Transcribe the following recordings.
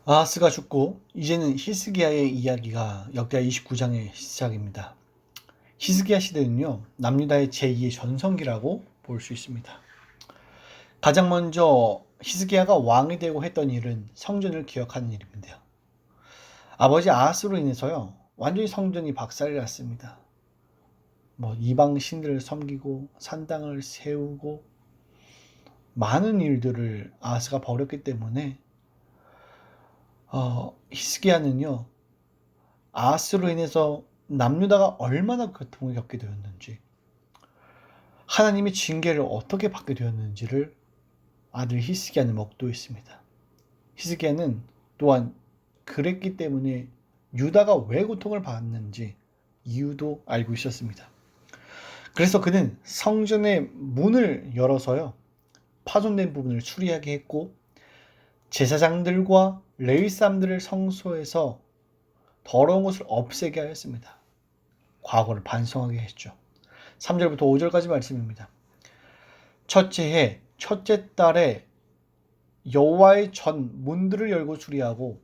아하스가 죽고 이제는 히스기야의 이야기가 역대 29장의 시작입니다. 히스기야 시대는요, 남유다의 제2의 전성기라고 볼 수 있습니다. 가장 먼저 히스기야가 왕이 되고 했던 일은 성전을 기억하는 일입니다. 아버지 아하스로 인해서요, 완전히 성전이 박살이 났습니다. 이방 신들을 섬기고 산당을 세우고 많은 일들을 아하스가 벌였기 때문에 히스기야는요, 아하스로 인해서 남유다가 얼마나 고통을 겪게 되었는지, 하나님의 징계를 어떻게 받게 되었는지를 아들 히스기야는 목도했습니다. 히스기야는 또한 그랬기 때문에 유다가 왜 고통을 받았는지 이유도 알고 있었습니다. 그래서 그는 성전의 문을 열어서요, 파손된 부분을 수리하게 했고, 제사장들과 레위 사람들을 성소에서 더러운 것을 없애게 하였습니다. 과거를 반성하게 했죠. 3절부터 5절까지 말씀입니다. 첫째 해 첫째 달에 여호와의 전 문들을 열고 수리하고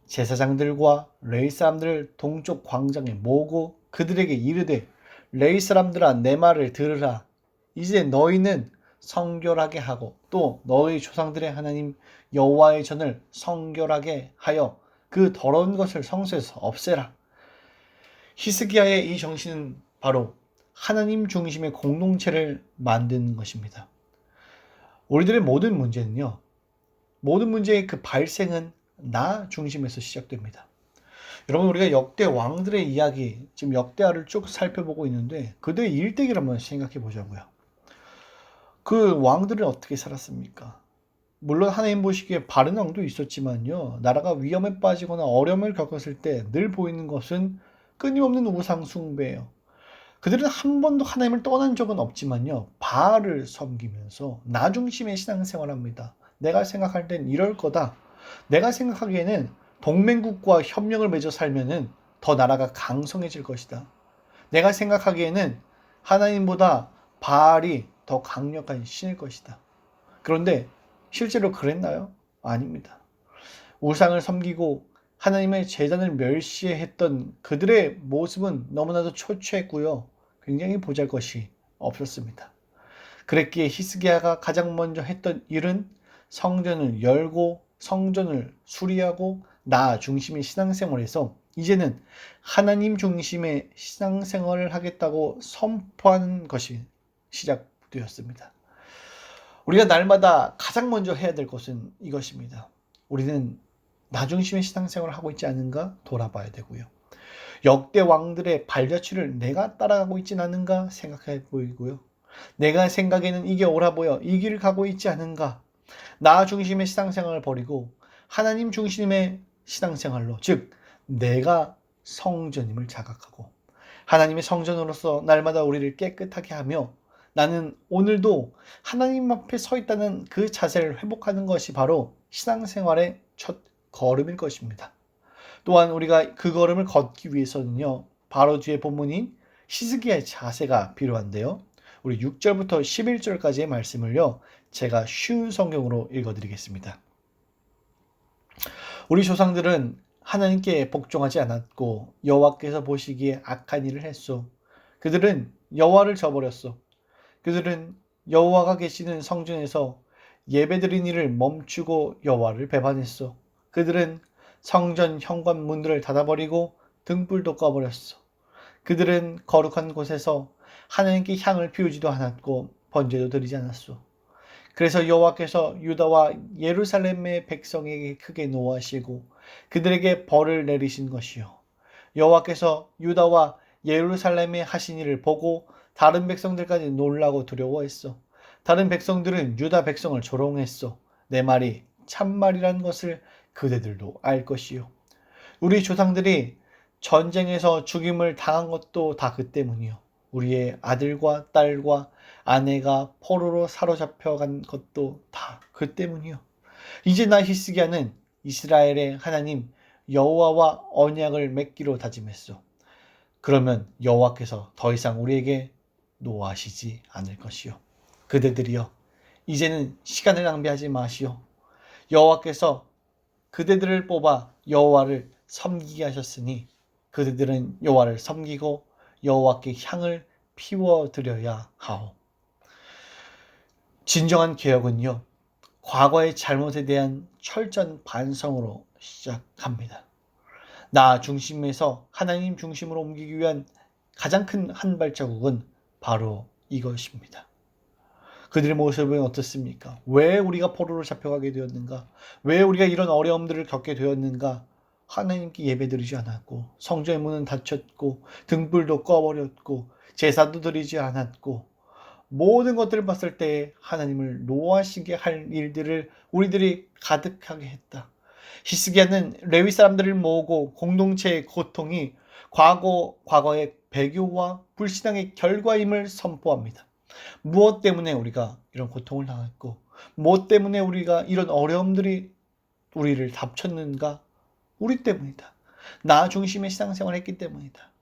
제사장들과 레위 사람들을 동쪽 광장에 모으고 그들에게 이르되, 레위 사람들아, 내 말을 들으라. 이제 너희는 성결하게 하고 또 너희 조상들의 하나님 여호와의 전을 성결하게 하여 그 더러운 것을 성소에서 없애라. 히스기야의 이 정신은 바로 하나님 중심의 공동체를 만드는 것입니다. 우리들의 모든 문제는요, 모든 문제의 그 발생은 나 중심에서 시작됩니다. 여러분, 우리가 역대 왕들의 이야기, 지금 역대하를 쭉 살펴보고 있는데 그들의 일대기를 한번 생각해 보자고요. 그 왕들은 어떻게 살았습니까? 물론 하나님 보시기에 바른 왕도 있었지만요, 나라가 위험에 빠지거나 어려움을 겪었을 때 늘 보이는 것은 끊임없는 우상 숭배예요. 그들은 한 번도 하나님을 떠난 적은 없지만요, 바알을 섬기면서 나 중심의 신앙생활합니다. 내가 생각할 땐 이럴 거다. 내가 생각하기에는 동맹국과 협력을 맺어 살면은 더 나라가 강성해질 것이다. 내가 생각하기에는 하나님보다 바알이 더 강력한 신일 것이다. 그런데 실제로 그랬나요? 아닙니다. 우상을 섬기고 하나님의 제단을 멸시했던 그들의 모습은 너무나도 초췌했고요, 굉장히 보잘것이 없었습니다. 그랬기에 히스기야가 가장 먼저 했던 일은 성전을 열고 성전을 수리하고 나 중심의 신앙생활에서 이제는 하나님 중심의 신앙생활을 하겠다고 선포하는 것이 시작되었습니다. 우리가 날마다 가장 먼저 해야 될 것은 이것입니다. 우리는 나 중심의 신앙생활을 하고 있지 않은가 돌아봐야 되고요. 역대 왕들의 발자취를 내가 따라가고 있지 않은가 생각해 보이고요. 내가 생각에는 이게 옳아 보여, 이 길을 가고 있지 않은가. 나 중심의 신앙생활을 버리고 하나님 중심의 신앙생활로, 즉 내가 성전임을 자각하고 하나님의 성전으로서 날마다 우리를 깨끗하게 하며 나는 오늘도 하나님 앞에 서 있다는 그 자세를 회복하는 것이 바로 신앙생활의 첫 걸음일 것입니다. 또한 우리가 그 걸음을 걷기 위해서는요, 바로 뒤에 본문인 히스기야의 자세가 필요한데요. 우리 6절부터 11절까지의 말씀을요, 제가 쉬운 성경으로 읽어드리겠습니다. 우리 조상들은 하나님께 복종하지 않았고 여호와께서 보시기에 악한 일을 했소. 그들은 여호와를 저버렸소. 그들은 여호와가 계시는 성전에서 예배드린 일을 멈추고 여호와를 배반했소. 그들은 성전 현관문들을 닫아버리고 등불도 꺼버렸소. 그들은 거룩한 곳에서 하나님께 향을 피우지도 않았고 번제도 드리지 않았소. 그래서 여호와께서 유다와 예루살렘의 백성에게 크게 노하시고 그들에게 벌을 내리신 것이요, 여호와께서 유다와 예루살렘에 하신 일을 보고 다른 백성들까지 놀라고 두려워했어. 다른 백성들은 유다 백성을 조롱했어. 내 말이 참말이란 것을 그대들도 알 것이요. 우리 조상들이 전쟁에서 죽임을 당한 것도 다 그 때문이요. 우리의 아들과 딸과 아내가 포로로 사로잡혀간 것도 다 그 때문이요. 이제 나 히스기야는 이스라엘의 하나님 여호와와 언약을 맺기로 다짐했소. 그러면 여호와께서 더 이상 우리에게 노하시지 않을 것이요. 그대들이여, 이제는 시간을 낭비하지 마시오. 여호와께서 그대들을 뽑아 여호와를 섬기게 하셨으니 그대들은 여호와를 섬기고 여호와께 향을 피워드려야 하오. 진정한 개혁은요, 과거의 잘못에 대한 철저한 반성으로 시작합니다. 나 중심에서 하나님 중심으로 옮기기 위한 가장 큰 한 발자국은 바로 이것입니다. 그들의 모습은 어떻습니까? 왜 우리가 포로로 잡혀가게 되었는가? 왜 우리가 이런 어려움들을 겪게 되었는가? 하나님께 예배드리지 않았고, 성전의 문은 닫혔고, 등불도 꺼버렸고, 제사도 드리지 않았고, 모든 것들을 봤을 때 하나님을 노하시게 할 일들을 우리들이 가득하게 했다. 히스기야는 레위 사람들을 모으고 공동체의 고통이 과거의 배교와 불신앙의 결과임을 선포합니다. 무엇 때문에 우리가 이런 고통을 당했고, 무엇 때문에 우리가 이런 어려움들이 우리를 닥쳤는가? 우리 때문이다. 나 중심의 신앙생활을 했기 때문이다.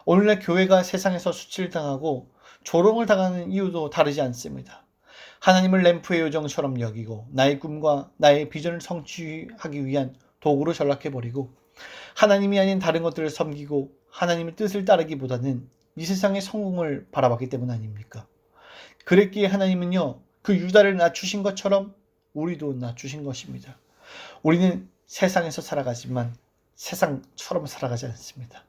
오늘날 교회가 세상에서 수치를 당하고 조롱을 당하는 이유도 다르지 않습니다. 하나님을 램프의 요정처럼 여기고 나의 꿈과 나의 비전을 성취하기 위한 도구로 전락해버리고 하나님이 아닌 다른 것들을 섬기고 하나님의 뜻을 따르기보다는 이 세상의 성공을 바라봤기 때문 아닙니까? 그랬기에 하나님은요, 그 유다를 낮추신 것처럼 우리도 낮추신 것입니다. 우리는 세상에서 살아가지만 세상처럼 살아가지 않습니다.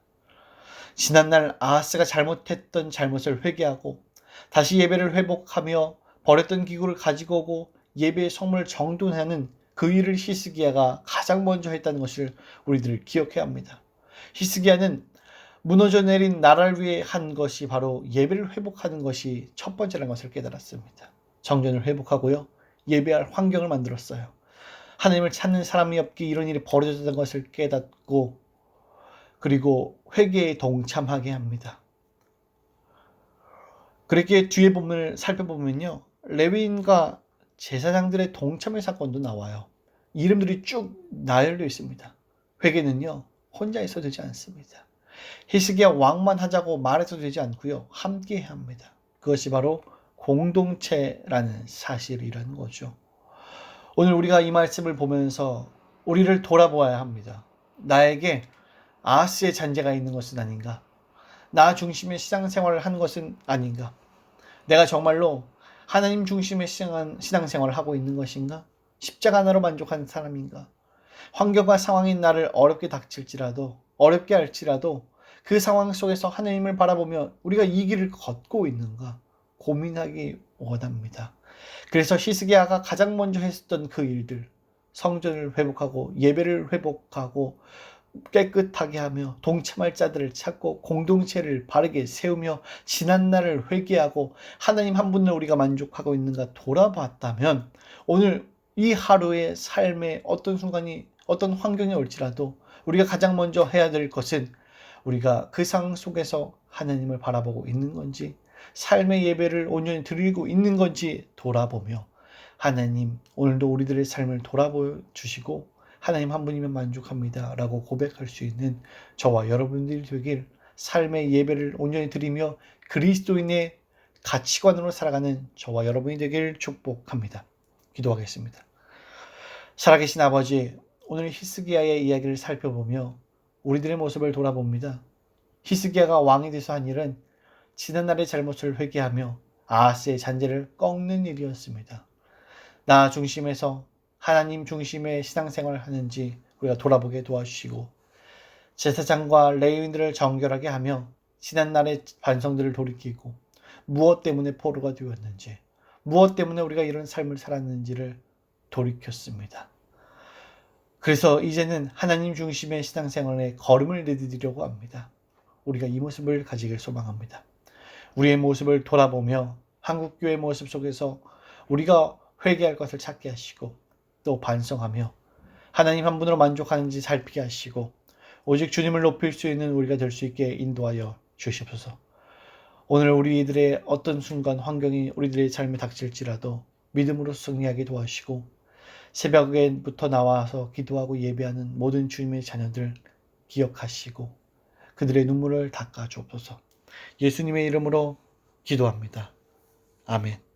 지난날 아하스가 잘못했던 잘못을 회개하고 다시 예배를 회복하며 버렸던 기구를 가지고 오고 예배의 성물을 정돈하는 그 일을 히스기야가 가장 먼저 했다는 것을 우리들 기억해야 합니다. 히스기야는 무너져 내린 나라를 위해 한 것이 바로 예배를 회복하는 것이 첫 번째라는 것을 깨달았습니다. 정전을 회복하고요, 예배할 환경을 만들었어요. 하나님을 찾는 사람이 없기 이런 일이 벌어졌다는 것을 깨닫고 그리고 회개에 동참하게 합니다. 그렇게 뒤에 본문을 살펴보면요, 레위인과 제사장들의 동참의 사건도 나와요. 이름들이 쭉 나열되어 있습니다. 회개는요, 혼자 있어도 되지 않습니다. 히스기야 왕만 하자고 말해도 되지 않고요, 함께 해야 합니다. 그것이 바로 공동체라는 사실이라는 거죠. 오늘 우리가 이 말씀을 보면서 우리를 돌아보아야 합니다. 나에게 아하스의 잔재가 있는 것은 아닌가? 나 중심의 신앙생활을 하는 것은 아닌가? 내가 정말로 하나님 중심의 신앙생활을 하고 있는 것인가? 십자가 하나로 만족하는 사람인가? 환경과 상황이 나를 어렵게 닥칠지라도, 어렵게 할지라도 그 상황 속에서 하나님을 바라보며 우리가 이 길을 걷고 있는가? 고민하기 원합니다. 그래서 히스기야가 가장 먼저 했었던 그 일들, 성전을 회복하고 예배를 회복하고 깨끗하게 하며 동참할 자들을 찾고 공동체를 바르게 세우며 지난날을 회개하고 하나님 한 분을 우리가 만족하고 있는가 돌아봤다면 오늘 이 하루의 삶의 어떤 순간이 어떤 환경이 올지라도 우리가 가장 먼저 해야 될 것은 우리가 그 상황 속에서 하나님을 바라보고 있는 건지 삶의 예배를 온전히 드리고 있는 건지 돌아보며 하나님 오늘도 우리들의 삶을 돌아보여 주시고 하나님 한 분이면 만족합니다 라고 고백할 수 있는 저와 여러분들이 되길, 삶의 예배를 온전히 드리며 그리스도인의 가치관으로 살아가는 저와 여러분이 되길 축복합니다. 기도하겠습니다. 살아계신 아버지, 오늘 히스기야의 이야기를 살펴보며 우리들의 모습을 돌아봅니다. 히스기야가 왕이 돼서 한 일은 지난날의 잘못을 회개하며 아하스의 잔재를 꺾는 일이었습니다. 나 중심에서 하나님 중심의 신앙생활을 하는지 우리가 돌아보게 도와주시고 제사장과 레위인들을 정결하게 하며 지난날의 반성들을 돌이키고 무엇 때문에 포로가 되었는지 무엇 때문에 우리가 이런 삶을 살았는지를 돌이켰습니다. 그래서 이제는 하나님 중심의 신앙생활에 걸음을 내디디려고 합니다. 우리가 이 모습을 가지길 소망합니다. 우리의 모습을 돌아보며 한국교회 모습 속에서 우리가 회개할 것을 찾게 하시고 또 반성하며 하나님 한 분으로 만족하는지 살피게 하시고 오직 주님을 높일 수 있는 우리가 될 수 있게 인도하여 주시옵소서. 오늘 우리들의 어떤 순간 환경이 우리들의 삶에 닥칠지라도 믿음으로 승리하게 도와주시고 새벽에부터 나와서 기도하고 예배하는 모든 주님의 자녀들 기억하시고 그들의 눈물을 닦아 주옵소서. 예수님의 이름으로 기도합니다. 아멘.